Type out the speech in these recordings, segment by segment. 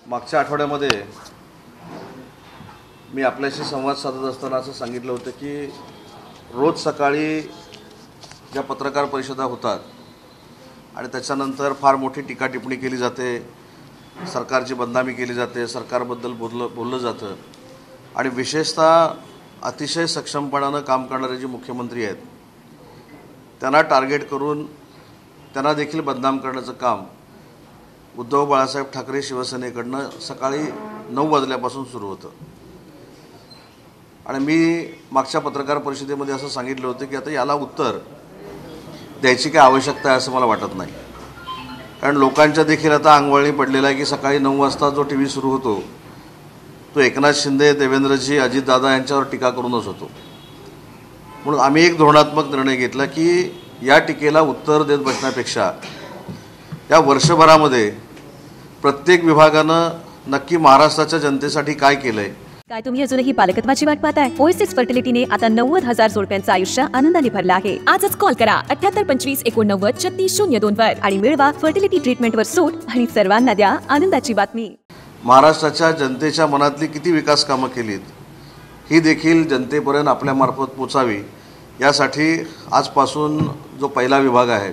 मागच्या आठवड्यामध्ये मी आपल्याशी संवाद साधत असताना असं सांगितलं होतं की रोज सकाळी ज्या पत्रकार परिषदा होतात आणि त्याच्यानंतर फार मोठी टीका टिप्पणी केली जाते, सरकारची बदनामी केली जाते, सरकारबद्दल बोललं जातं आणि विशेषतः अतिशय सक्षमपणानं काम करणारे जे मुख्यमंत्री आहेत त्यांना टार्गेट करून त्यांना देखील बदनाम करण्याचं काम उद्धव बाळासाहेब ठाकरे शिवसेनेकडनं सकाळी 9 वाजल्यापासून सुरू होतं. आणि मी मागच्या पत्रकार परिषदेमध्ये असं सांगितलं होतं की आता याला उत्तर द्यायची काय आवश्यकता आहे असं मला वाटत नाही, कारण लोकांच्या देखील आता अंगवळणी पडलेला आहे की सकाळी 9 वाजता जो TV सुरू होतो तो एकनाथ शिंदे, देवेंद्रजी, अजितदादा यांच्यावर टीका करूनच होतो. म्हणून आम्ही एक धोरणात्मक निर्णय घेतला की या टीकेला उत्तर देत बसण्यापेक्षा या वर्षभरामध्ये प्रत्येक विभागानं नक्की महाराष्ट्राच्या जनतेसाठी काय केलंय. काय तुम्ही अजूनही पालकत्वाची वाट पाहताय? ओएसिस फर्टिलिटीने आता 90,000 जोडप्यांचं आयुष्य आनंदाने भरलं आहे. आजच कॉल करा 78 25 89 36 02 वर आणि मिळवा फर्टिलिटी ट्रीटमेंटवर सूट आणि सर्वांना द्या आनंदाची बातमी. महाराष्ट्राच्या जनतेच्या मनातली किती विकास कामं केलीत ही देखील जनतेपर्यंत आपल्यामार्फत पोचावी यासाठी आजपासून जो पहिला विभाग आहे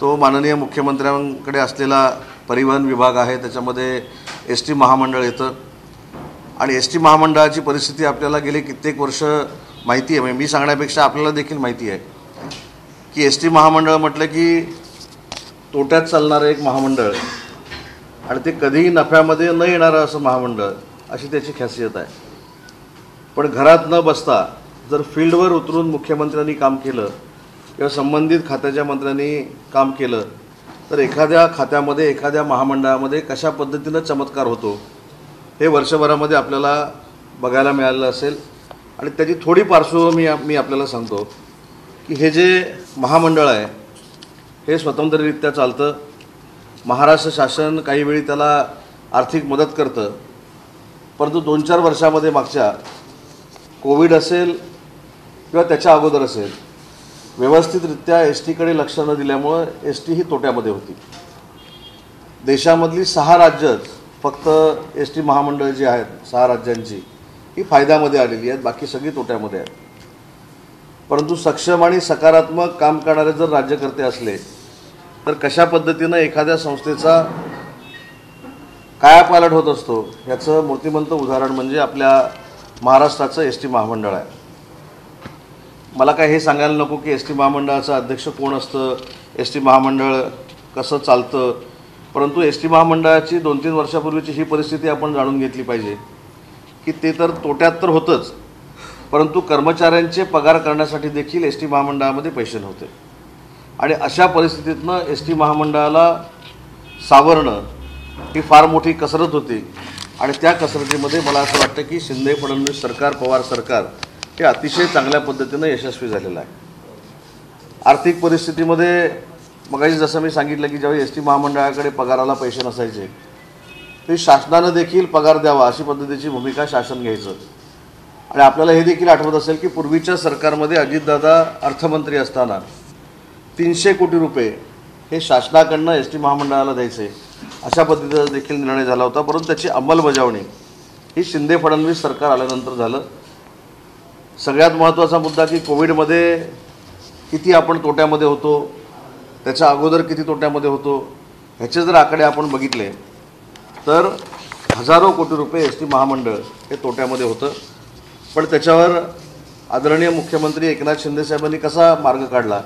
तो माननीय मुख्यमंत्र्यांकडे असलेला परिवहन विभाग आहे. त्याच्यामध्ये ST महामंडळ येतं आणि ST महामंडळाची परिस्थिती आपल्याला गेले कित्येक वर्ष माहिती आहे. म्हणजे मी सांगण्यापेक्षा आपल्याला देखील माहिती आहे की ST महामंडळ म्हटलं की तोट्यात चालणारं एक महामंडळ आणि ते कधीही नफ्यामध्ये न येणारं असं महामंडळ अशी त्याची खासियत आहे. पण घरात न बसता जर फील्डवर उतरून मुख्यमंत्र्यांनी काम केलं किंवा संबंधित खात्याच्या मंत्र्यांनी काम केलं तर एखाद्या खात्यामध्ये, एखाद्या महामंडळामध्ये कशा पद्धतीनं चमत्कार होतो हे वर्षभरामध्ये आपल्याला बघायला मिळालं असेल. आणि त्याची थोडी पार्श्वभूमी मी आपल्याला सांगतो की हे जे महामंडळ आहे हे स्वतंत्ररित्या चालतं. महाराष्ट्र शासन काही वेळी त्याला आर्थिक मदत करतं, परंतु 2-4 वर्षामध्ये मागच्या कोविड असेल किंवा त्याच्या अगोदर असेल व्यवस्थितरित्या STकडे लक्ष न दिल्यामुळं ST ही तोट्यामध्ये होती. देशामधली 6 राज्यच फक्त ST महामंडळ जी आहेत 6 राज्यांची ही फायद्यामध्ये आलेली आहेत, बाकी सगळी तोट्यामध्ये आहेत. परंतु सक्षम आणि सकारात्मक काम करणारे जर राज्यकर्ते असले तर कशा पद्धतीनं एखाद्या संस्थेचा कायापालट होत असतो याचं मूर्तिमंत उदाहरण म्हणजे आपल्या महाराष्ट्राचं ST महामंडळ आहे. मला काय हे सांगायला नको की ST महामंडळाचं अध्यक्ष कोण असतं, ST महामंडळ कसं चालतं, परंतु ST महामंडळाची 2-3 वर्षापूर्वीची ही परिस्थिती आपण जाणून घेतली पाहिजे की ते तर तोट्यात तर होतंच, परंतु कर्मचाऱ्यांचे पगार करण्यासाठी देखील ST महामंडळामध्ये पैसे नव्हते. आणि अशा परिस्थितीतनं ST महामंडळाला सावरणं ही फार मोठी कसरत होती. आणि त्या कसरतीमध्ये मला असं वाटतं की शिंदे फडणवीस सरकार, पवार सरकार हे अतिशय चांगल्या पद्धतीनं यशस्वी झालेलं आहे. आर्थिक परिस्थितीमध्ये मगाशी जसं मी सांगितलं की ज्यावेळी ST महामंडळाकडे पगाराला पैसे नसायचे ते शासनानं देखील पगार द्यावा अशी पद्धतीची भूमिका शासन घ्यायचं. आणि आपल्याला हे देखील आठवत असेल की पूर्वीच्या सरकारमध्ये अजितदादा अर्थमंत्री असताना 300 कोटी रुपये हे शासनाकडनं ST महामंडळाला द्यायचे अशा पद्धतीचा देखील निर्णय झाला होता. परंतु त्याची अंमलबजावणी ही शिंदे फडणवीस सरकार आल्यानंतर झालं. सगळ्यात महत्त्वाचा मुद्दा की कोविडमध्ये किती आपण तोट्यामध्ये होतो, त्याच्या अगोदर किती तोट्यामध्ये होतो ह्याचे जर आकडे आपण बघितले तर हजारो कोटी रुपये ST महामंडळ हे तोट्यामध्ये होतं. पण त्याच्यावर आदरणीय मुख्यमंत्री एकनाथ शिंदे साहेबांनी कसा मार्ग काढला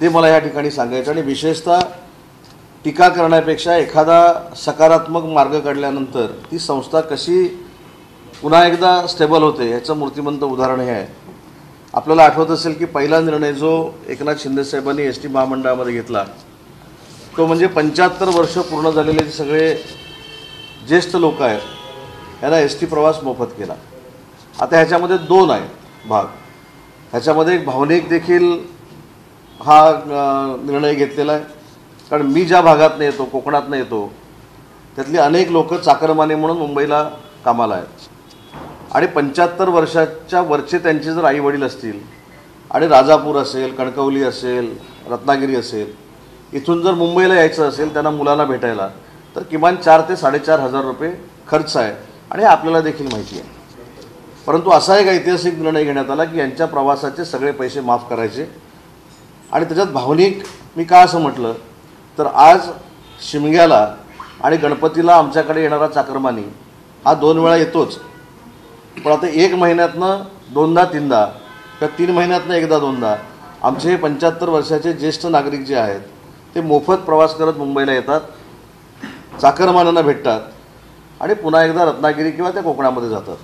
ते मला या ठिकाणी सांगायचं. आणि विशेषतः टीका करण्यापेक्षा एखादा सकारात्मक मार्ग काढल्यानंतर ती संस्था कशी पुन्हा एकदा स्टेबल होते याचं मूर्तिमंत उदाहरण हे आहे. आपल्याला आठवत असेल की पहिला निर्णय जो एकनाथ शिंदे साहेबांनी ST महामंडळामध्ये घेतला तो म्हणजे 75 वर्ष पूर्ण झालेले सगळे ज्येष्ठ लोक आहेत यांना ST प्रवास मोफत केला. आता ह्याच्यामध्ये 2 आहे भाग. ह्याच्यामध्ये एक भावनिक देखील हा निर्णय घेतलेला आहे, कारण मी ज्या भागातनं येतो, कोकणातनं येतो, त्यातली अनेक लोक चाकरमाने म्हणून मुंबईला कामाला आहेत. आणि 75 वर्षाच्या वरचे त्यांचे जर आई वडील असतील आणि राजापूर असेल, कणकवली असेल, रत्नागिरी असेल, इथून जर मुंबईला यायचं असेल त्यांना मुलाला भेटायला तर किमान 4 ते 4,500 रुपये खर्च आहे आणि हे आपल्याला देखील माहिती आहे. परंतु असा एक ऐतिहासिक निर्णय घेण्यात आला की यांच्या प्रवासाचे सगळे पैसे माफ करायचे. आणि त्याच्यात भावनिक मी का असं म्हटलं तर आज शिमग्याला आणि गणपतीला आमच्याकडे येणारा चाकरमानी हा 2 वेळा येतोच, पण आता 1 महिन्यातनं 2दा-3दा किंवा 3 महिन्यातनं 1दा-2दा आमचे हे 75 वर्षाचे ज्येष्ठ नागरिक जे आहेत ते मोफत प्रवास करत मुंबईला येतात, चाकरमान्यांना भेटतात आणि पुन्हा एकदा रत्नागिरी किंवा त्या कोकणामध्ये जातात.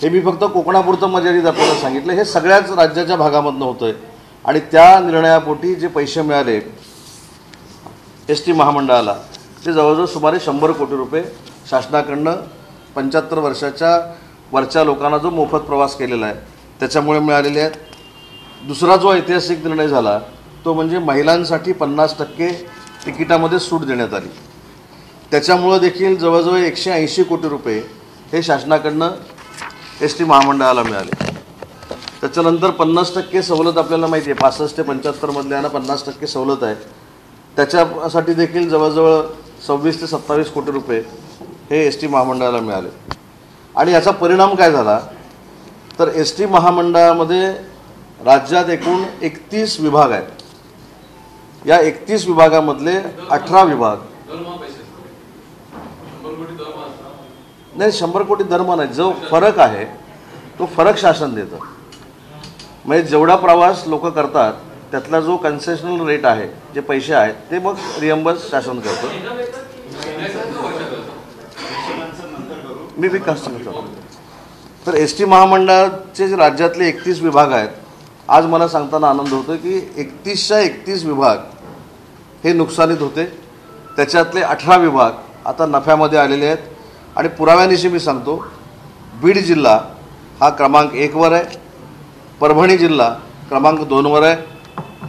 हे मी फक्त कोकणापुरतं मर्यादित आपल्याला सांगितलं. हे सगळ्याच राज्याच्या भागामधनं होतं आहे आणि त्या निर्णयापोटी जे पैसे मिळाले एस टी महामंडळाला ते जवळजवळ सुमारे 100 कोटी रुपये शासनाकडनं 75 वर्षाच्या वरच्या लोकांना जो मोफत प्रवास केलेला आहे त्याच्यामुळे मिळालेले आहेत. दुसरा जो ऐतिहासिक निर्णय झाला तो म्हणजे महिलांसाठी 50% तिकिटामध्ये सूट देण्यात आली. त्याच्यामुळं देखील जवळजवळ 180 कोटी रुपये हे शासनाकडनं एस टी महामंडळाला मिळाले. त्याच्यानंतर 50% सवलत आपल्याला माहिती आहे, 65 ते 75 मधल्यांना 50% सवलत आहे, त्याच्यासाठी देखील जवळजवळ 26 ते 27 कोटी रुपये हे एस टी महामंडळाला मिळाले. आणि याचा परिणाम काय झाला तर एस टी महामंडळामध्ये राज्यात एकूण 31 विभाग आहेत. या 31 विभागामधले 18 विभाग नाही 100 कोटी दरम्यान आहे. जो फरक आहे तो फरक शासन देतं. म्हणजे जेवढा प्रवास लोक करतात त्यातला जो कन्सेशनल रेट आहे, जे पैसे आहेत ते मग रिएम्बर्स शासन करतं. मी विकास सांगतो. तर एस टी महामंडळाचे जे राज्यातले 31 विभाग आहेत, आज मला सांगताना आनंद होतो की 31च्या 31 विभाग हे नुकसानीत होते. त्याच्यातले 18 विभाग आता नफ्यामध्ये आलेले आहेत. आणि पुराव्यानिशी मी सांगतो, बीड जिल्हा हा क्रमांक 1 वर आहे, परभणी जिल्हा क्रमांक 2 वर आहे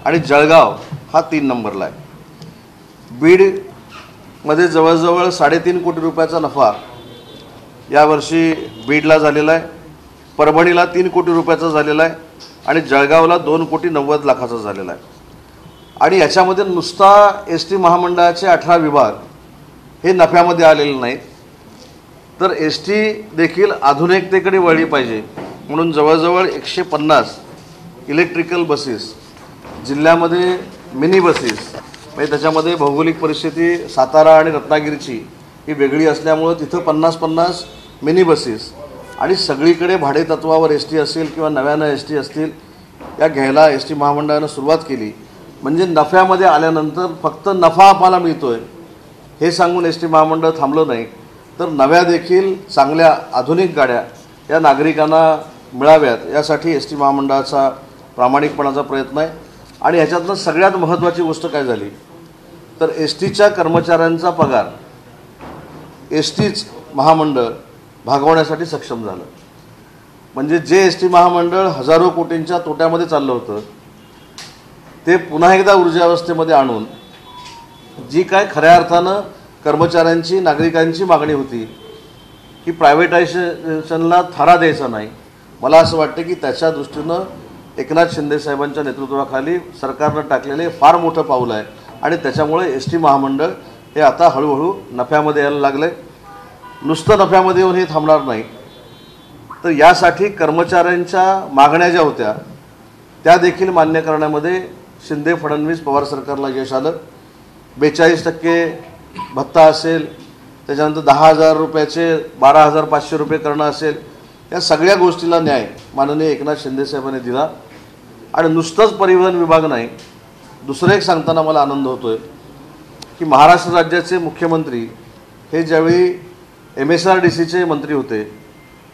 आणि जळगाव हा 3 नंबरला आहे. बीडमध्ये जवळजवळ 3.5 कोटी रुपयाचा नफा यावर्षी बीडला झालेला आहे, परभणीला 3 कोटी रुपयाचा झालेला आहे आणि जळगावला 2,90,00,000 झालेला आहे. आणि याच्यामध्ये नुसता एस टी महामंडळाचे 18 विभाग हे नफ्यामध्ये आलेले नाहीत, तर एस टी देखील आधुनिकतेकडे वळली पाहिजे म्हणून जवळजवळ 150 इलेक्ट्रिकल बसेस जिल्ह्यामध्ये, मिनी बसेस, म्हणजे त्याच्यामध्ये भौगोलिक परिस्थिती सातारा आणि रत्नागिरीची ही वेगळी असल्यामुळं तिथं 50-50 मिनी बसेस आणि सगळीकडे भाडेतत्वावर एस टी असेल किंवा नव्यानं एस टी असतील या घ्यायला एस टी महामंडळानं सुरुवात केली. म्हणजे नफ्यामध्ये आल्यानंतर फक्त नफा आम्हाला मिळतो आहे हे सांगून एस टी महामंडळ थांबलं नाही, तर नव्या देखील चांगल्या आधुनिक गाड्या या नागरिकांना मिळाव्यात यासाठी एस टी महामंडळाचा प्रामाणिकपणाचा प्रयत्न आहे. आणि ह्याच्यातनं सगळ्यात महत्त्वाची गोष्ट काय झाली तर एस टीच्या कर्मचाऱ्यांचा पगार एस टीच महामंडळ भागवण्यासाठी सक्षम झालं. म्हणजे जे एस टी महामंडळ हजारो कोटींच्या तोट्यामध्ये चाललं होतं ते पुन्हा एकदा ऊर्जावस्थेमध्ये आणून जी काय खऱ्या अर्थानं कर्मचाऱ्यांची, नागरिकांची मागणी होती की प्रायव्हेटायझेशनला थारा द्यायचा नाही, मला असं वाटतं की त्याच्या दृष्टीनं एकनाथ शिंदे साहेबांच्या नेतृत्वाखाली सरकारनं टाकलेले फार मोठं पाऊल आहे. आणि त्याच्यामुळे एस टी महामंडळ हे आता हळूहळू नफ्यामध्ये यायला लागले. नुसतं नफ्यामध्ये येऊन हे थांबणार नाही, तर यासाठी कर्मचाऱ्यांच्या मागण्या ज्या होत्या त्या देखील मान्य करण्यामध्ये शिंदे फडणवीस पवार सरकारला यश आलं. 42% भत्ता असेल, त्याच्यानंतर 10,000 रुपयाचे 12,500 रुपये करणं असेल, या सगळ्या गोष्टीला न्याय माननीय एकनाथ शिंदे साहेबांनी दिला. आणि नुसतंच परिवहन विभाग नाही, दुसरं एक सांगताना मला आनंद होतो आहे की महाराष्ट्र राज्याचे मुख्यमंत्री हे ज्यावेळी MSRDCचे मंत्री होते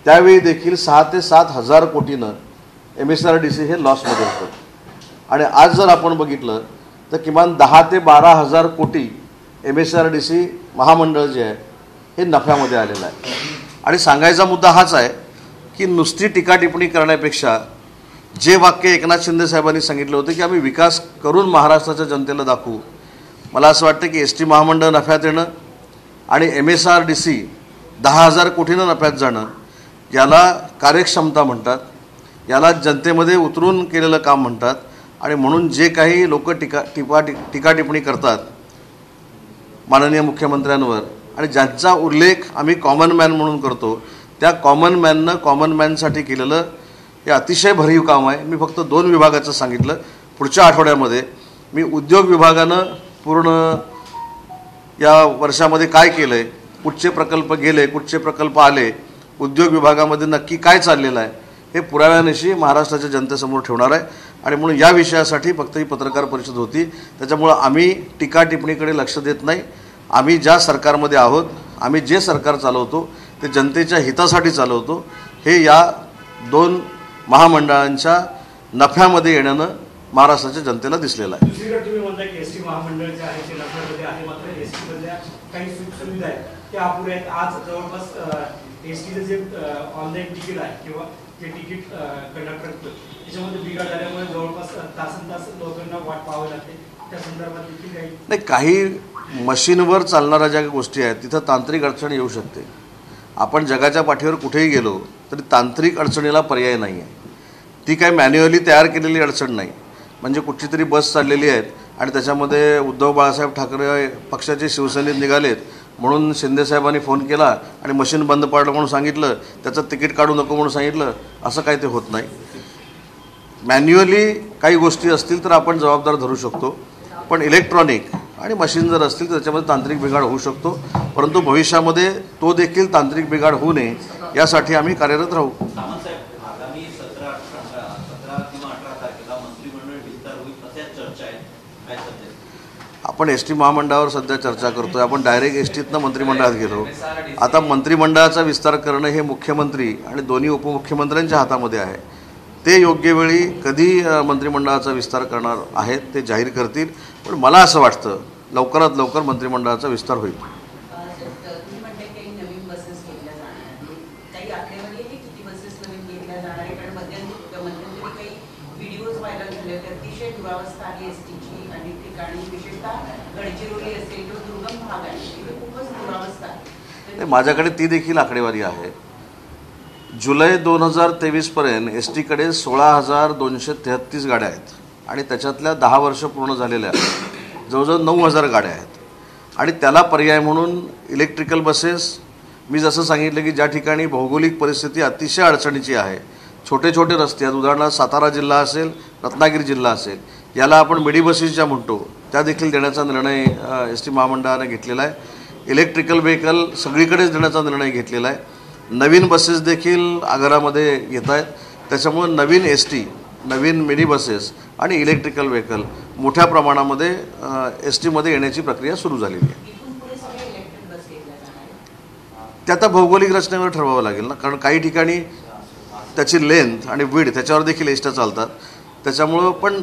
त्यावेळी देखील 6 ते 7 हजार कोटीनं MSRDC हे लॉसमध्ये होतं. आणि आज जर आपण बघितलं तर किमान 10 ते 12 हजार कोटी MSRDC महामंडळ जे आहे हे नफ्यामध्ये आलेलं आहे. आणि सांगायचा मुद्दा हाच आहे की नुसती टीका टिप्पणी करण्यापेक्षा जे वाक्य एकनाथ शिंदे साहेबांनी सांगितलं होतं की आम्ही विकास करून महाराष्ट्राच्या जनतेला दाखवू, मला असं वाटतं की एस टी महामंडळ नफ्यात येणं आणि MSRDC 10,000 कोटीनं नफ्यात जाणं याला कार्यक्षमता म्हणतात, याला जनतेमध्ये उतरून केलेलं काम म्हणतात. आणि म्हणून जे काही लोक टीका टिप्पणी करतात माननीय मुख्यमंत्र्यांवर आणि ज्यांचा उल्लेख आम्ही कॉमन मॅन म्हणून करतो त्या कॉमन मॅननं कॉमन मॅनसाठी केलेलं हे अतिशय भरीव काम आहे. मी फक्त 2 विभागाचं सांगितलं. पुढच्या आठवड्यामध्ये मी उद्योग विभागानं पूर्ण या वर्षामध्ये काय केलं आहे, कुठचे प्रकल्प गेले, कुठचे प्रकल्प आले, उद्योग विभागामध्ये नक्की काय चाललेलं आहे हे पुराव्यानिशी महाराष्ट्राच्या जनतेसमोर ठेवणार आहे. आणि म्हणून या विषयासाठी फक्त ही पत्रकार परिषद होती. त्याच्यामुळं आम्ही टीका टिप्पणीकडे लक्ष देत नाही. आम्ही ज्या सरकारमध्ये आहोत, आम्ही जे सरकार चालवतो ते जनतेच्या हितासाठी चालवतो. हे या 2 महामंडळांच्या नफ्यामध्ये येण्यानं महाराष्ट्राच्या जनतेला दिसलेलं आहे. दुसरीकडे तुम्ही म्हणता की एसटी महामंडळ जे आहे ते नफ्यामध्ये आहे, मात्र एसटी मधल्या काही सुविधा आहेत त्या अपुऱ्या आहेत. आज जवळपास एसटीचं जे ऑनलाईन तिकीट आहे किंवा जे तिकीट कंडक्टर त्याच्यामध्ये बिघाड झाल्यामुळे जवळपास तासनतास लोकांना वाट पाहावी लागते. त्या संदर्भात देखील नाही, काही मशीनवर चालणाऱ्या ज्या गोष्टी आहेत तिथं तांत्रिक अडचण येऊ शकते. आपण जगाच्या पाठीवर कुठेही गेलो तरी तांत्रिक अडचणीला पर्याय नाही आहे. ती काय मॅन्युअली तयार केलेली अडचण नाही. म्हणजे कुठची तरी बस चाललेली आहेत आणि त्याच्यामध्ये उद्धव बाळासाहेब ठाकरे पक्षाचे शिवसैनिक निघालेत म्हणून शिंदेसाहेबांनी फोन केला आणि मशीन बंद पाडलं म्हणून सांगितलं, त्याचं तिकीट काढू नको म्हणून सांगितलं, असं काही ते होत नाही. मॅन्युअली काही गोष्टी असतील तर आपण जबाबदार धरू शकतो, पण इलेक्ट्रॉनिक आणि मशीन जर असतील तर त्याच्यामध्ये तांत्रिक बिघाड होऊ शकतो. परंतु भविष्यामध्ये तो देखील तांत्रिक बिघाड होऊ नये यासाठी आम्ही कार्यरत राहू. आपण एस टी महामंडळावर सध्या चर्चा करतोय. आपण डायरेक्ट एस टीतनं मंत्रिमंडळात गेलो. आता मंत्रिमंडळाचा विस्तार करणं हे मुख्यमंत्री आणि दोन्ही उपमुख्यमंत्र्यांच्या हातामध्ये आहे. ते योग्य वेळी कधी मंत्रिमंडळाचा विस्तार करणार आहेत ते जाहीर करतील. पण मला असं वाटतं लवकरात लवकर मंत्रिमंडळाचा विस्तार होईल. माझ्याकडे ती देखील आकडेवारी आहे. जुलै 2023 पर्यंत एस टीकडे 16,233 गाड्या आहेत आणि त्याच्यातल्या 10 वर्ष पूर्ण झालेल्या जवळजवळ 9,000 गाड्या आहेत. आणि त्याला पर्याय म्हणून इलेक्ट्रिकल बसेस, मी जसं सांगितलं की ज्या ठिकाणी भौगोलिक परिस्थिती अतिशय अडचणीची आहे, छोटे छोटे रस्ते आहेत, उदाहरणार्थ सातारा जिल्हा असेल, रत्नागिरी जिल्हा असेल, याला आपण मिडी बसेस ज्या म्हणतो त्या देखील देण्याचा निर्णय एस टी महामंडळाने घेतलेला आहे. इलेक्ट्रिकल व्हेकल सगळीकडेच देण्याचा निर्णय घेतलेला आहे. नवीन बसेस देखील आगारामध्ये येत आहेत. त्याच्यामुळे नवीन एस टी, नवीन मिनी बसेस आणि इलेक्ट्रिकल व्हेकल मोठ्या प्रमाणामध्ये एस टीमध्ये येण्याची प्रक्रिया सुरू झालेली आहे. ते आता भौगोलिक रचनेवर ठरवावं लागेल ना, कारण काही ठिकाणी त्याची लेंथ आणि विड्थ त्याच्यावर देखील एसट्या चालतात. त्याच्यामुळं पण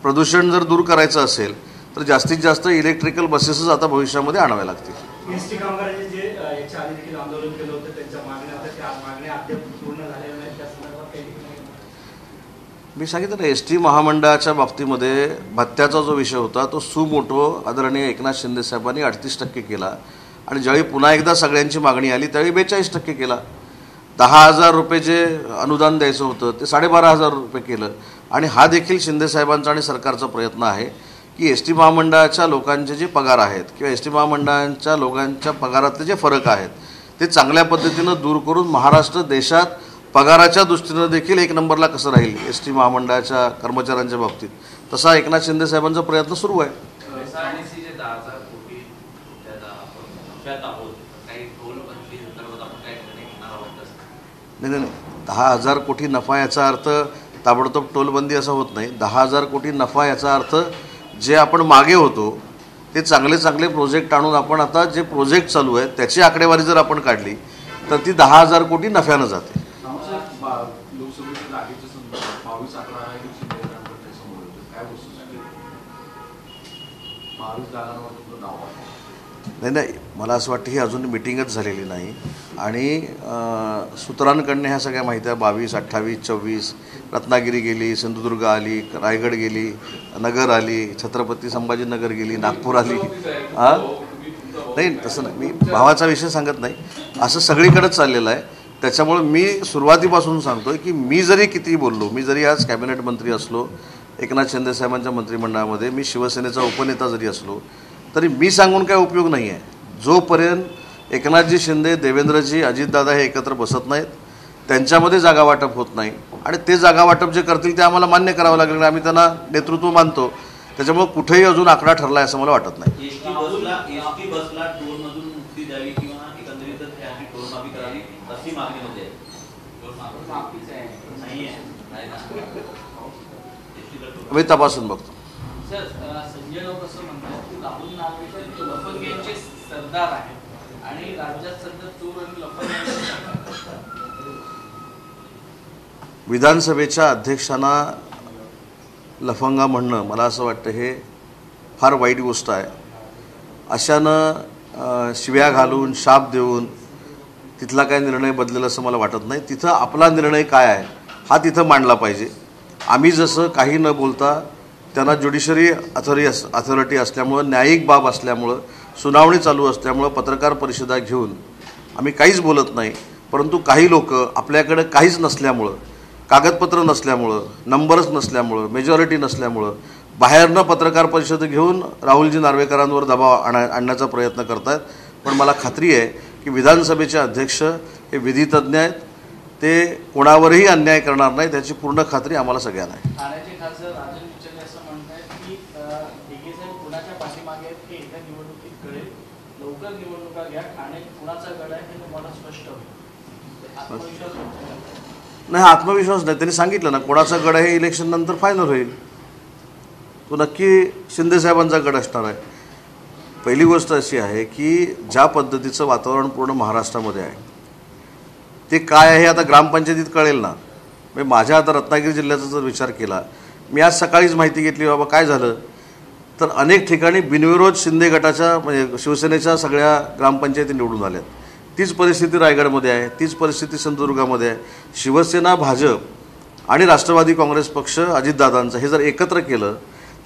प्रदूषण जर दूर करायचं असेल तर जास्तीत जास्त इलेक्ट्रिकल बसेसच आता भविष्यामध्ये आणाव्या लागतील. एसटी कामगारांनी जे याच्या आधी देखील आंदोलन केलं होतं त्यांच्या मागण्या, त्या मागण्या अद्याप पूर्ण झालेल्या नाहीत, त्या संदर्भात काही मी सांगितलं ना, एस टी महामंडळाच्या बाबतीमध्ये भत्त्याचा जो विषय होता तो सुमोटो आदरणीय एकनाथ शिंदे साहेबांनी 38% केला आणि ज्यावेळी पुन्हा एकदा सगळ्यांची मागणी आली त्यावेळी 42% केला. 10,000 रुपये जे अनुदान द्यायचं होतं ते 12,500 रुपये केलं. आणि हा देखील शिंदे साहेबांचा आणि सरकारचा प्रयत्न आहे की एस टी महामंडळाच्या लोकांचे जे पगार आहेत किंवा एस टी महामंडळांच्या लोकांच्या पगारातले जे फरक आहेत ते चांगल्या पद्धतीनं दूर करून महाराष्ट्र देशात पगाराच्या दृष्टीनं देखील 1 नंबरला कसं राहील एस टी महामंडळाच्या कर्मचाऱ्यांच्या बाबतीत, तसा एकनाथ शिंदे साहेबांचा प्रयत्न सुरू आहे. नाही, 10,000 कोटी नफा याचा अर्थ ताबडतोब टोलबंदी असा होत नाही. 10,000 कोटी नफा याचा अर्थ जे आपण मागे होतो ते चांगले चांगले प्रोजेक्ट आणून आपण आता जे प्रोजेक्ट चालू आहेत त्याची आकडेवारी जर आपण काढली तर ती 10,000 कोटी नफ्यानं जाते. नाही, मला असं वाटतं ही अजून मिटिंगच झालेली नाही आणि सूत्रांकडनं ह्या सगळ्या माहिती आहे. 22, 28, 24 रत्नागिरी गेली, सिंधुदुर्ग आली, रायगड गेली, नगर आली, छत्रपती संभाजीनगर गेली, नागपूर आली. नाही तसं नाही, मी भावाचा विषय सांगत नाही, असं सगळीकडेच चाललेलं आहे. त्याच्यामुळे मी सुरुवातीपासून सांगतोय की मी जरी किती बोललो, मी जरी आज कॅबिनेट मंत्री असलो एकनाथ शिंदे साहेबांच्या मंत्रिमंडळामध्ये, मी शिवसेनेचा उपनेता जरी असलो तरी मी सांगून काय उपयोग नाही आहे. जोपर्यंत एकनाथजी शिंदे, देवेंद्रजी, अजितदादा हे एकत्र बसत नाहीत, त्यांच्यामध्ये जागा वाटप होत नाही आणि ते जागा वाटप जे करतील ते आम्हाला मान्य करावं लागेल. आम्ही त्यांना नेतृत्व मानतो. त्याच्यामुळे कुठेही अजून आकडा ठरला आहे असं मला वाटत नाही. एसटी बसला टोलमधून मुक्ती द्यावी किंवा एकंदरीतच त्याची टोलमाफी करावी अशी मागणी होते. मी तपासून बघतो. सर, संजय राऊत असं म्हणतात की राहुल नार्वेकर लफंग्यांचे सरदार आहेत आणि राज्यात सध्या चोर आणि लफंग. विधानसभेच्या अध्यक्षांना लफंगा म्हणणं मला असं वाटतं हे फार वाईट गोष्ट आहे. अशानं शिव्या घालून, शाप देऊन तिथला काय निर्णय बदलेल असं मला वाटत नाही. तिथं आपला निर्णय काय आहे हा तिथं मांडला पाहिजे. आम्ही जसं काही न बोलता त्यांना ज्युडिशरी अथॉरिटी असल्यामुळं, न्यायिक बाब असल्यामुळं, सुनावणी चालू असल्यामुळं पत्रकार परिषदा घेऊन आम्ही काहीच बोलत नाही. परंतु काही लोक आपल्याकडे काहीच नसल्यामुळं, कागदपत्र नसल्यामुळं, नंबरच नसल्यामुळं, मेजॉरिटी नसल्यामुळं बाहेरनं पत्रकार परिषद घेऊन राहुलजी नार्वेकरांवर दबाव आणण्याचा प्रयत्न करत आहेत. पण मला खात्री आहे की विधानसभेचे अध्यक्ष हे विधितज्ञ आहेत. ते कोणावरही अन्याय करणार नाही त्याची पूर्ण खात्री आम्हाला सगळ्यांना आहे. ठाण्याचे खासदार राजन विचारे असं म्हणतात की दिघे साहेब कुणाच्या पाठीमागे आहेत हे एका निवडणुकीत कळेल. लवकर निवडणुका घ्या. ठाणे कुणाचा गड आहे हे तुम्हाला स्पष्ट होईल. आत्मविश्वास नाही, आत्मविश्वास नाही. त्यांनी सांगितलं ना कोणाचा गड आहे इलेक्शन नंतर फायनल होईल. तो नक्की शिंदेसाहेबांचा गड असणार आहे. पहिली गोष्ट अशी आहे की ज्या पद्धतीचं वातावरण पूर्ण महाराष्ट्रामध्ये आहे ते काय आहे आता ग्रामपंचायतीत कळेल ना. म्हणजे माझ्या आता रत्नागिरी जिल्ह्याचा जर विचार केला, मी आज सकाळीच माहिती घेतली बाबा काय झालं, तर अनेक ठिकाणी बिनविरोध शिंदे गटाच्या म्हणजे शिवसेनेच्या सगळ्या ग्रामपंचायती निवडून आल्यात. तीच परिस्थिती रायगडमध्ये आहे, तीच परिस्थिती सिंधुदुर्गामध्ये आहे. शिवसेना, भाजप आणि राष्ट्रवादी काँग्रेस पक्ष अजितदादांचं हे जर एकत्र केलं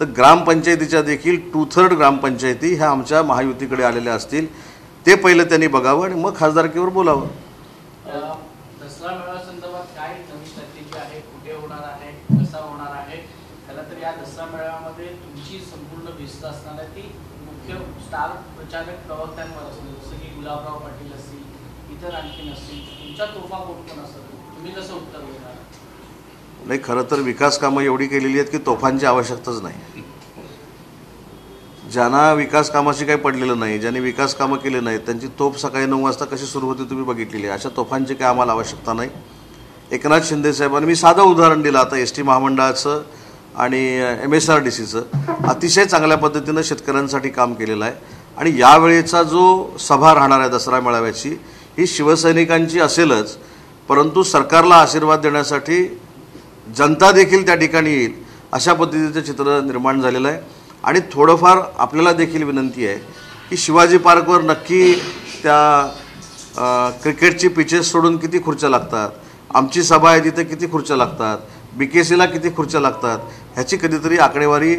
तर ग्रामपंचायतीच्या देखील 2/3 ग्रामपंचायती ह्या आमच्या महायुतीकडे आलेल्या असतील. ते पहिलं त्यांनी बघावं आणि मग खासदारकीवर बोलावं. दसरा मेळाव्या संदर्भात काय नवीन स्ट्रॅटेजी आहे, कुठे होणार आहे, कसा होणार आहे? खरं तर या दसरा मेळाव्यामध्ये तुमची संपूर्ण व्यस्त असणार आहे ती मुख्य स्टार प्रचारक प्रवक्त्यांवर असेल, जसं की गुलाबराव पाटील असतील, इतर आणखीन असतील. तुमच्या तोफा कोण असेल, तुम्ही कसं उत्तर देणार? नाही, खरं तर विकास कामं एवढी केलेली आहेत की तोफांची आवश्यकताच नाही. ज्यांना विकास कामाशी काही पडलेलं नाही, ज्यांनी विकास कामं केले नाहीत त्यांची तोफ सकाळी 9 वाजता कशी सुरू होती तुम्ही बघितलेली आहे. अशा तोफांची काय आम्हाला आवश्यकता नाही. एकनाथ शिंदे साहेबांनी, मी साधं उदाहरण दिलं आता एस टी महामंडळाचं आणि MSRDCचं, अतिशय चांगल्या पद्धतीनं शेतकऱ्यांसाठी काम केलेलं आहे. आणि यावेळेचा जो सभा राहणार आहे दसरा मेळाव्याची ही शिवसैनिकांची असेलच, परंतु सरकारला आशीर्वाद देण्यासाठी जनता देखील त्या ठिकाणी येईल अशा पद्धतीचं चित्र निर्माण झालेलं आहे. आणि थोडंफार आपल्याला देखील विनंती आहे की शिवाजी पार्कवर नक्की त्या क्रिकेटची पिचेस सोडून किती खुर्च्या लागतात, आमची सभा आहे तिथे किती खुर्च्या लागतात, BKCला किती खुर्च्या लागतात, ह्याची कधीतरी आकडेवारी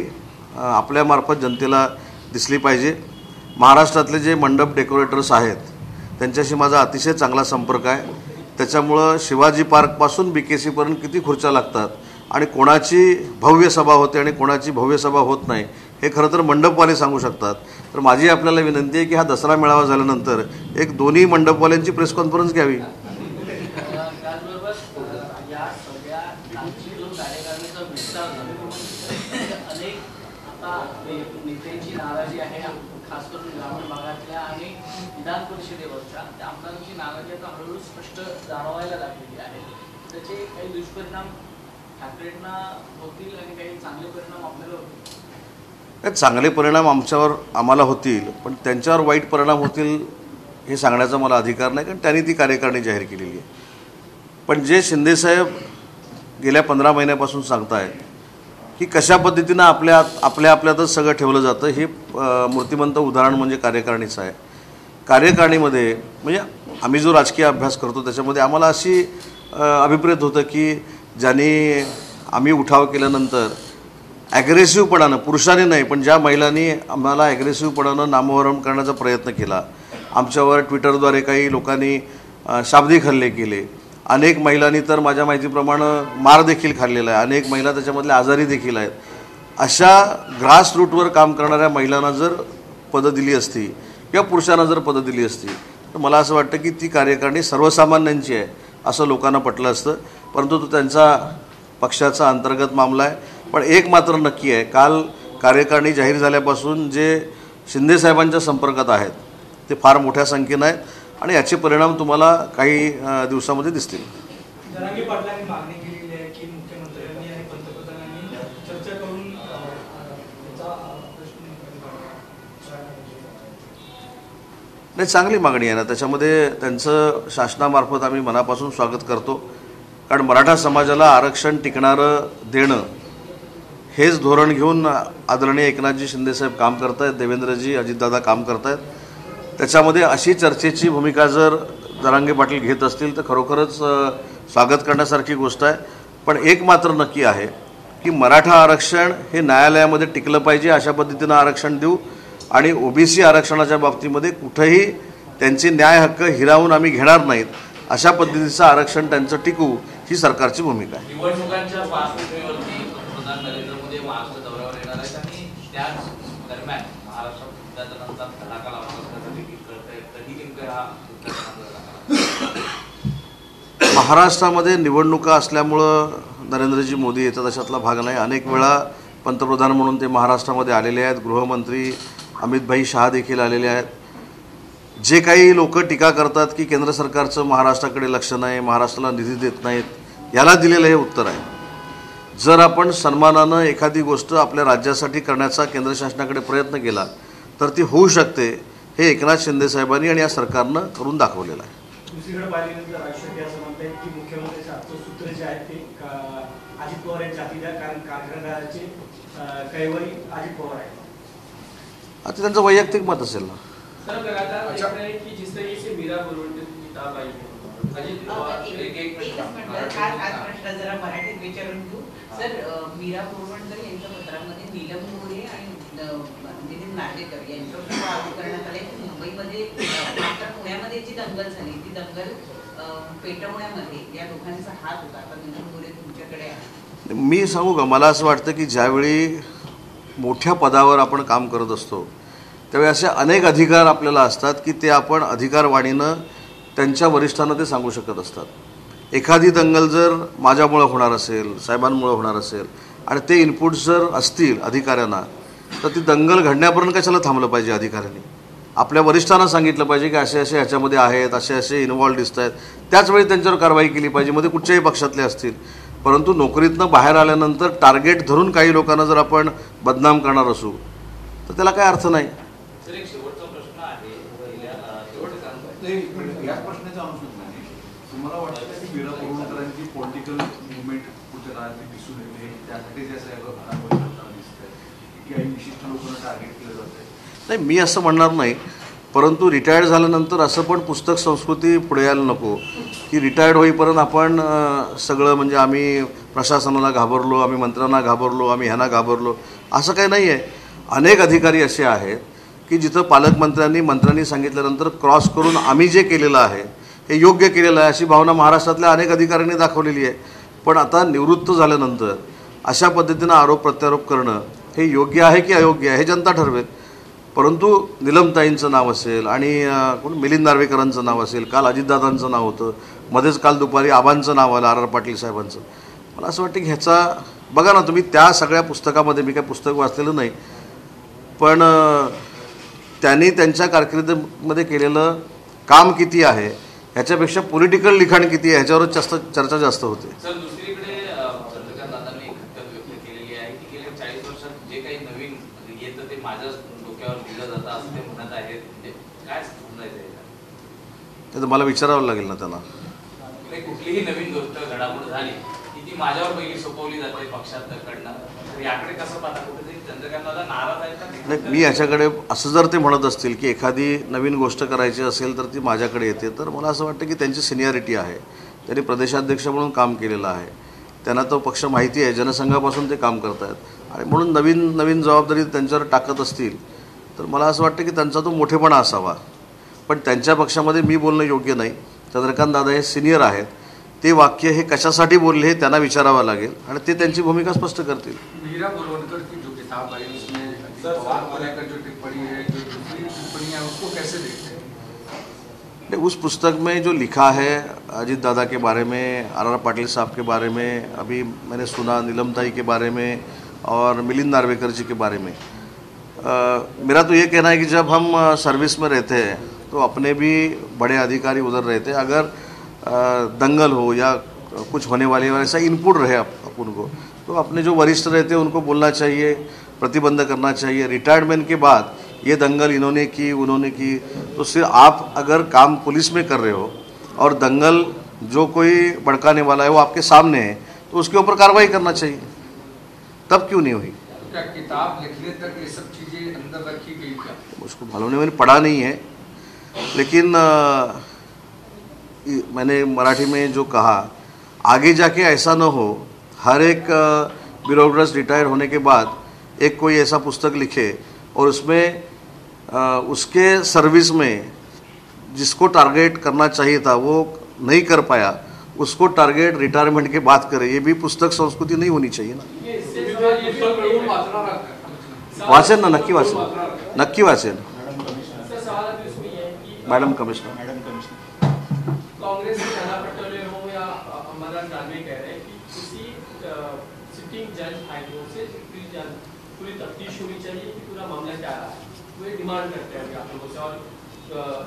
आपल्यामार्फत जनतेला दिसली पाहिजे. महाराष्ट्रातले जे मंडप डेकोरेटर्स आहेत त्यांच्याशी माझा अतिशय चांगला संपर्क आहे. त्याच्यामुळं शिवाजी पार्कपासून BKCपर्यंत किती खुर्च्या लागतात आणि कोणाची भव्य सभा होते आणि कोणाची भव्य सभा होत नाही हे खरं तर मंडपवाले सांगू शकतात. तर माझी आपल्याला विनंती आहे की हा दसरा मेळावा झाल्यानंतर एक दोन्ही मंडपवाल्यांची प्रेस कॉन्फरन्स घ्यावी. त्याचबरोबर या सगळ्या आमची जो कार्यकारिणीचा विस्तार झाला, अनेक आता नेत्यांची नाराजी आहे, खास करून ग्रामीण भागातल्या आणि विधान परिषदेवरच्या त्या आमदारांची नाराजी आता हळूहळू स्पष्ट जाणवायला लागलेली आहे. त्याचे काही दुष्परिणाम ठाकरेंना होतील आणि काही चांगले परिणाम आपल्याला होतील. चांगले परिणाम आम्हाला होतील, पण त्यांच्यावर वाईट परिणाम होतील हे सांगण्याचा मला अधिकार नाही, कारण त्यांनी ती कार्यकारिणी जाहीर केलेली आहे. पण जे शिंदेसाहेब गेल्या 15 महिन्यापासून सांगतायत की कशा पद्धतीनं आपल्यातच सगळं ठेवलं जातं, हे मूर्तिमंत उदाहरण म्हणजे कार्यकारिणीचं आहे. कार्यकारिणीमध्ये म्हणजे आम्ही जो राजकीय अभ्यास करतो त्याच्यामध्ये आम्हाला अशी अभिप्रेत होतं की ज्यांनी आम्ही उठाव केल्यानंतर ॲग्रेसिव्हपणानं, पुरुषांनी नाही पण ज्या महिलांनी आम्हाला ॲग्रेसिव्हपणानं नामोहरम करण्याचा प्रयत्न केला, आमच्यावर ट्विटरद्वारे काही लोकांनी शाब्दिक हल्ले केले, अनेक महिलांनी तर माझ्या माहितीप्रमाणे मार देखील खाल्लेला आहे, अनेक महिला त्याच्यामधल्या आजारी देखील आहेत. अशा ग्रास रूटवर काम करणाऱ्या महिलांना जर पदं दिली असती किंवा पुरुषांना जर पदं दिली असती तर मला असं वाटतं की ती कार्यकारिणी सर्वसामान्यांची आहे असं लोकांना पटलं असतं. परंतु तो त्यांचा पक्षाचा अंतर्गत मामला आहे. पण एक मात्र नक्की आहे, काल कार्यकारिणी जाहीर झाल्यापासून जे शिंदेसाहेबांच्या संपर्कात आहेत ते फार मोठ्या संख्येनं आहेत आणि याचे परिणाम तुम्हाला काही दिवसामध्ये दिसतील. जरांगे पाटलांनी मागणी केलेली आहे की मुख्यमंत्र्यांनी आणि पंतप्रधानांनी चर्चा करून त्याचा प्रश्न नाही, चांगली मागणी आहे ना. त्याच्यामध्ये त्यांचं शासनामार्फत आम्ही मनापासून स्वागत करतो. कारण मराठा समाजाला आरक्षण टिकणारं देणं हेच धोरण घेऊन आदरणीय एकनाथजी शिंदेसाहेब काम करत आहेत, देवेंद्रजी अजितदादा काम करत आहेत. त्याच्यामध्ये अशी चर्चेची भूमिका जर जरांगे पाटील घेत असतील तर खरोखरच स्वागत करण्यासारखी गोष्ट आहे. पण एक मात्र नक्की आहे की मराठा आरक्षण हे न्यायालयामध्ये टिकलं पाहिजे, अशा पद्धतीनं आरक्षण देऊ आणि ओबीसी आरक्षणाच्या बाबतीमध्ये कुठेही त्यांचे न्याय हक्क हिरावून आम्ही घेणार नाहीत, अशा पद्धतीचं आरक्षण त्यांचं टिकवू ही सरकारची भूमिका आहे. निवडणुकांच्या पार्श्वभूमीवरती पंतप्रधान नरेंद्र मोदी महाराष्ट्र दौऱ्यावर येणार आहेत आणि त्याच दरम्यान महाराष्ट्रात धडाका लावण्यासाठी देखील करतायत. कधी नेमकं हा महाराष्ट्रामध्ये निवडणुका असल्यामुळं नरेंद्रजी मोदी येतात अशातला भाग नाही. अनेक वेळा पंतप्रधान म्हणून ते महाराष्ट्रामध्ये आलेले आहेत. गृहमंत्री अमितभाई शहा देखील आलेले आहेत. जे काही लोक टीका करतात की केंद्र सरकारचं महाराष्ट्राकडे लक्ष नाही, महाराष्ट्राला निधी देत नाहीत, याला दिलेलं हे उत्तर आहे. जर आपण सन्मानानं एखादी गोष्ट आपल्या राज्यासाठी करण्याचा केंद्र शासनाकडे प्रयत्न केला तर ती होऊ शकते, हे एकनाथ शिंदेसाहेबांनी आणि या सरकारनं करून दाखवलेलं आहे. दुसरीकडे पाहिल्यानंतर राष्ट्रपती असं म्हणतात की मुख्यमंत्र्यांचं आजचं सूत्र जे आहे ते अजित पवार यांच्या हाती द्या, कारण कारखानदाराचे कैवारी अजित पवार आहेत. आता त्यांचं वैयक्तिक मत असेल ना. सर लगातार देख रहे हैं कि जिस तरीके से मीरा बोलवटे की किताब आई है अजित पवार एक मिनिट आज प्रश्न जरा मराठीत विचारून घेऊ. सर, मीरा बोरवणकर यांच्या पत्रामध्ये नीलम मोरे आणि नितीन नार्वेकर यांच्यावर आरोप करण्यात आले की मुंबईमध्ये मात्र पुण्यामध्ये जी दंगल झाली ती दंगल पेटवण्यामध्ये या दोघांचा हात होता. आता नीलम मोरे तुमच्याकडे आहे. मी सांगू का, मला असं वाटतं की ज्यावेळी मोठ्या पदावर आपण काम करत असतो त्यावेळी असे अनेक अधिकार आपल्याला असतात की ते आपण अधिकारवाणीनं त्यांच्या वरिष्ठांना ते सांगू शकत असतात. एखादी दंगल जर माझ्यामुळं होणार असेल, साहेबांमुळं होणार असेल आणि ते इनपुट्स जर असतील अधिकाऱ्यांना, तर ती दंगल घडण्यापर्यंत कशाला थांबलं पाहिजे? अधिकाऱ्यांनी आपल्या वरिष्ठांना सांगितलं पाहिजे की असे असे ह्याच्यामध्ये आहेत, असे असे इन्व्हॉल्व दिसत आहेत, त्याचवेळी त्यांच्यावर कारवाई केली पाहिजे, मध्ये कुठच्याही पक्षातले असतील. परंतु नोकरीतनं बाहेर आल्यानंतर टार्गेट धरून काही लोकांना जर आपण बदनाम करणार असू तर त्याला काय अर्थ नाही. सर, एक शेवटचा प्रश्न आहे. या प्रश्नाच्या अनुषंगाने तुम्हाला वाटतं की मीरा बोरवणकरांची पॉलिटिकल मुवमेंट कुठे राहते दिसून येते, त्यासाठी जे दिसत आहे की काही विशिष्ट लोकांना टार्गेट केलं जातं? नाही, मी असं म्हणणार नाही. परंतु रिटायर्ड झाल्यानंतर असं पण पुस्तक संस्कृती पुढे यायला नको की रिटायर्ड होईपर्यंत आपण सगळं म्हणजे आम्ही प्रशासनाला घाबरलो, आम्ही मंत्र्यांना घाबरलो, आम्ही ह्यांना घाबरलो, असं काही नाही आहे. अनेक अधिकारी असे आहेत की जिथं मंत्र्यांनी सांगितल्यानंतर क्रॉस करून आम्ही जे केलेलं आहे हे योग्य केलेलं आहे अशी भावना महाराष्ट्रातल्या अनेक अधिकाऱ्यांनी दाखवलेली आहे. पण आता निवृत्त झाल्यानंतर अशा पद्धतीनं आरोप प्रत्यारोप करणं हे योग्य आहे की अयोग्य आहे हे जनता ठरवेल. परंतु निलमताईंचं नाव असेल आणि मिलिंद नार्वेकरांचं नाव असेल, काल अजितदादांचं नाव होतं, मध्येच काल दुपारी आबांचं नाव आलं, R.R. पाटील साहेबांचं. मला असं वाटतं की ह्याचा बघा ना तुम्ही, त्या सगळ्या पुस्तकामध्ये, मी काय पुस्तक वाचलेलं नाही, पण त्यांनी त्यांच्या कारकिर्दीमध्ये केलेलं काम किती आहे ह्याच्यापेक्षा पॉलिटिकल लिखाण किती आहे ह्याच्यावरच चर्चा जास्त होते. सर, दुसरीकडे चंद्रकांत दादांनी एक खंत व्यक्त केलेली आहे की गेल्या 40 वर्षात जे काही नवीन येतं ते माझ्याच डोक्यावर दिलं जातं असं ते म्हणत आहेत. म्हणजे काय समजायचं? ते तर मला विचारावं लागेल ना त्यांना. कुठलीही नवीन गोष्ट घडामोड झाली की ती माझ्यावर पहिली सोपवली जाते पक्षाकडनं. तर याकडे कसं पाहता? कुठेतरी चंद्रकांत दादा नाराज आहेत का? नाही, मी याच्याकडे असं जर ते म्हणत असतील की एखादी नवीन गोष्ट करायची असेल तर ती माझ्याकडे येते, तर मला असं वाटतं की त्यांची सिनियरिटी आहे, त्यांनी प्रदेशाध्यक्ष म्हणून काम केलेलं आहे, त्यांना तो पक्ष माहिती आहे, जनसंघापासून ते काम करत आहेत आणि म्हणून नवीन जबाबदारी त्यांच्यावर टाकत असतील तर मला असं वाटतं की त्यांचा तो मोठेपणा असावा. पण त्यांच्या पक्षामध्ये मी बोलणं योग्य नाही. चंद्रकांत दादा हे सिनियर आहेत, ते वाक्य हे कशासाठी बोलले हे त्यांना विचारावं लागेल आणि ते त्यांची भूमिका स्पष्ट करतील. मीरा बोरवणकर की जो किताब आई उसमें पवार को लेकर जो टिप्पणी है, जो दूसरी टिप्पणियां, उसको कैसे देखते हैं? उस पुस्तक में जो लिखा है अजीत दादा के बारे में, आर पाटिल साहब के बारे में, अभी मैंने सुना नीलम ताई के बारे में और मिलिंद नार्वेकर जी के बारे में, मेरा तो ये कहना है कि जब हम सर्विस में रहते हैं तो अपने भी बड़े अधिकारी उधर रहते हैं, अगर दंगल हो या कुछ होने वाली ऐसा इनपुट रहे अपन को, तो अपने जो वरिष्ठ रहते हैं उनको बोलना चाहिए, प्रतिबंध करना चाहिए। रिटायरमेंट के बाद ये दंगल इन्होंने की उन्होंने की, तो सिर्फ आप अगर काम पुलिस में कर रहे हो और दंगल जो कोई भड़काने वाला है वो आपके सामने है, तो उसके ऊपर कार्रवाई करना चाहिए। तब क्यों नहीं हुई? क्या किताब लिखने तक ये सब चीजें अंदर रखी गई क्या? उसको मालूम नहीं, मैंने पढ़ा नहीं है, लेकिन मैंने मराठी में जो कहा, आगे जाके ऐसा न हो हर एक ब्यूरोक्रेट रिटायर होने के बाद एक कोई ऐसा पुस्तक लिखे और उसमें उसके सर्विस में जिसको टारगेट करना चाहिए था वो नहीं कर पाया, उसको टारगेट रिटायरमेंट के बाद करे। ये भी पुस्तक संस्कृती नहीं होनी चाहिए ना। वाचेन ना, नक्की वाचेन, नक्की वाचेन मॅडम कमिश्नर। कांग्रेस के नाना पटोले हो या अमरनाथ दानवे कह रहे हैं कि किसी सिटिंग जज हाईकोर्ट से पूरी तफ्तीश होनी चाहिए कि पूरा मामला क्या रहा है, वो ये डिमांड करते हैं आप लोगों से, और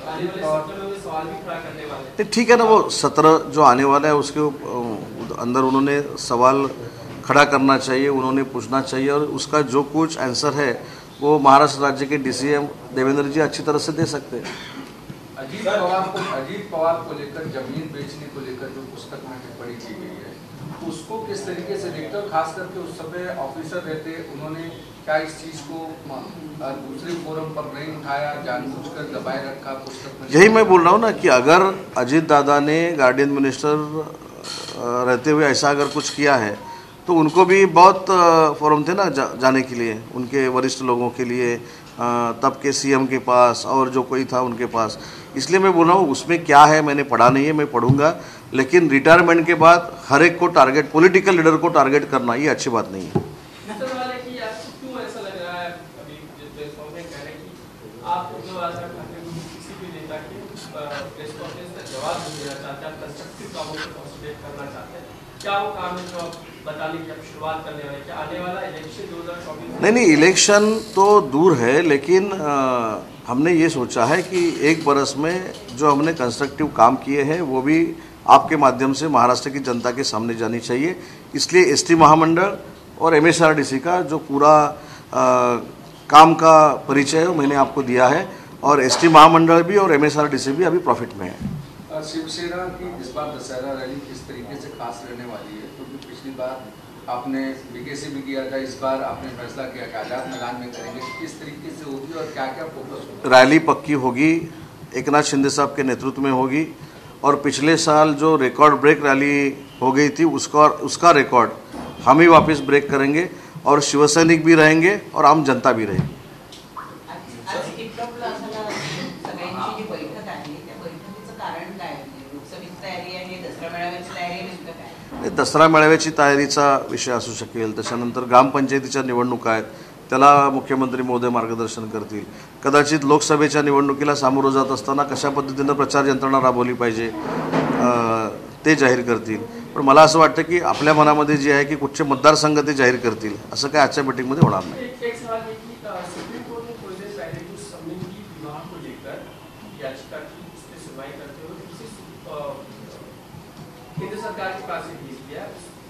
आने वाले सत्र में सवाल भी खड़ा करने वाले हैं। ठीक है ना, वो सत्र जो आने वाला है उसके अंदर उन्होंने सवाल खड़ा करना चाहिए, उन्होंने पूछना चाहिए, और उसका जो कुछ आंसर है वो महाराष्ट्र राज्य के DCM देवेंद्र जी अच्छी तरह से दे सकते हैं। अजीत पवार को लेकर, जमीन बेचने को लेकर जो पुस्तक में टिप्पणी की गई है, उसको किस तरीके से देखते हो? खास करके उस समय ऑफिसर रहते, उन्होंने क्या इस चीज को दूसरे फोरम पर नहीं उठाया, जानबूझकर दबाए रखा पुस्तक में? यही मैं बोल रहा हूँ ना कि अगर अजीत दादा ने गार्डियन मिनिस्टर रहते हुए ऐसा अगर कुछ किया है तो उनको भी बहुत फोरम थे ना जाने के लिए, उनके वरिष्ठ लोगों के लिए, तब के CM के पास और जो कोई था उनके पास। इसलिए मैं बोल रहा हूँ उसमें क्या है मैंने पढ़ा नहीं है, मैं पढ़ूंगा, लेकिन रिटायरमेंट के बाद हर एक को टारगेट, पॉलिटिकल लीडर को टारगेट करना ये अच्छी बात नहीं है। क्यों ऐसा लग रहा है, अभी कह रहे हैं कि आप किसी भी नेता के प्रेस कॉन्फ्रेंस का जवाब नहीं देना चाहते, आप कंस्ट्रक्टिव कामों को कॉन्सेंट्रेट करना चाहते हैं, क्या वो काम है जो आप बताने की आप शुरुआत करने वाले? क्या आने वाला इलेक्शन 2024? नहीं, इलेक्शन तो दूर है, लेकिन हमने ये सोचा है कि एक बरस में जो हमने कंस्ट्रक्टिव काम किए हैं वो भी आपके माध्यम से महाराष्ट्र की जनता के सामने जानी चाहिए। इसलिए ST महामंडल और MSRDC का जो पूरा काम का परिचय मैंने आपको दिया है, और ST महामंडल भी और MSRDC भी अभी प्रॉफिट में है। शिवसेना की इस बार दशहरा रैली किस तरीके से खास रहने वाली है? क्योंकि पिछली बार आपने BKC में किया था, इस बार आपने फैसला किया कि आजाद मैदान में करेंगे, किस तरीके से होगी और क्या क्या फोकस होगा? रैली पक्की होगी, एकनाथ शिंदे साहब के नेतृत्व में होगी, और पिछले साल जो रिकॉर्ड ब्रेक रैली हो गई थी उसका रिकॉर्ड हम ही वापस ब्रेक करेंगे, और शिवसैनिक भी रहेंगे और आम जनता भी रहेगी। दसरा मेळाव्याची तयारीचा विषय असू शकेल, त्याच्यानंतर ग्रामपंचायतीच्या निवडणुका आहेत, त्याला मुख्यमंत्री महोदय मार्गदर्शन करतील, कदाचित लोकसभेच्या निवडणुकीला सामोरं जात असताना कशा पद्धतीनं प्रचार यंत्रणा राबवली पाहिजे ते जाहीर करतील। पण मला असं वाटतं की आपल्या मनामध्ये जे आहे की कुठचे मतदारसंघ ते जाहीर करतील, असं काय आजच्या मीटिंगमध्ये होणार नाही। केंद्र सरकार के पास एक भेज दिया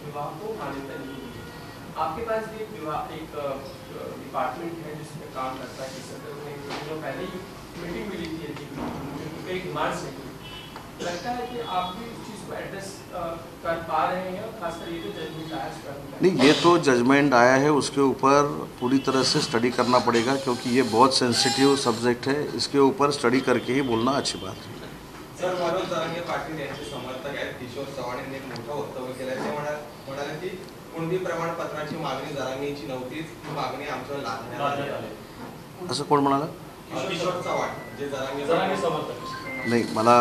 विवाह को मान्यता नहीं दी। आपके पास भी एक डिपार्टमेंट है जिसमें काम करता है, जिस दिनों पहले ही मीटिंग मिली थी, एक मार्च से लगता है कि आप भी इस चीज़ को एड्रेस कर पा रहे हैं, और खासकर ये जो जजमेंट आया नहीं, ये तो जजमेंट आया है उसके ऊपर पूरी तरह से स्टडी करना पड़ेगा, क्योंकि ये बहुत सेंसिटिव सब्जेक्ट है, इसके ऊपर स्टडी करके ही बोलना अच्छी बात है। सर, मनोज जरांगे पाटील यांचे समर्थक आहेत किशोर चव्हाण यांनी एक मोठं वक्तव्य केलं, ते म्हणाले की कुणबी प्रमाणपत्राची मागणी जरांगेची नव्हतीच, ही मागणी आमच्या लादण्यात आली। असं कोण म्हणाला? किशोर चव्हाण जे जरांगे समर्थक। नाही, मला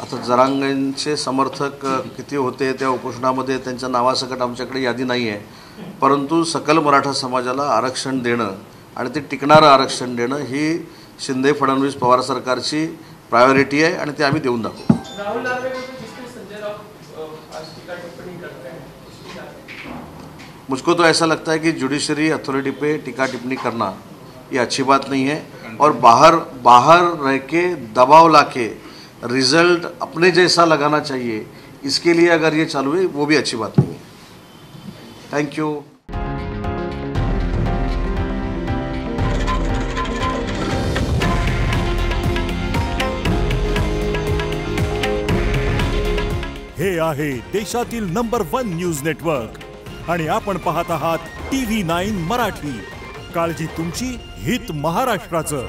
आता जरांगेंचे समर्थक किती होते त्या उपोषणामध्ये त्यांच्या नावासकट आमच्याकडे यादी नाही आहे, परंतु सकल मराठा समाजाला आरक्षण देणं आणि ते टिकणारं आरक्षण देणं ही शिंदे फडणवीस पवार सरकारची प्रायोरिटी आहे आणि ते आम्ही देऊन दाखवू. राहुल नार्वे को जिस पे संजय राउत आज टीका टिप्पणी करते हैं उसकी क्या है? मुझको तो ऐसा लगता है कि जुडिशरी अथॉरिटी पे टिक्का टिप्पणी करना ये अच्छी बात नहीं है और बाहर रह के दबाव लाके रिजल्ट अपने जैसा लगाना चाहिए, इसके लिए अगर ये चालू है वो भी अच्छी बात नहीं है. Thank you. हे आहे देशातील नंबर 1 न्यूज नेटवर्क आणि आपण पाहत आहात TV9 मराठी. काळजी तुमची, हित महाराष्ट्राचं.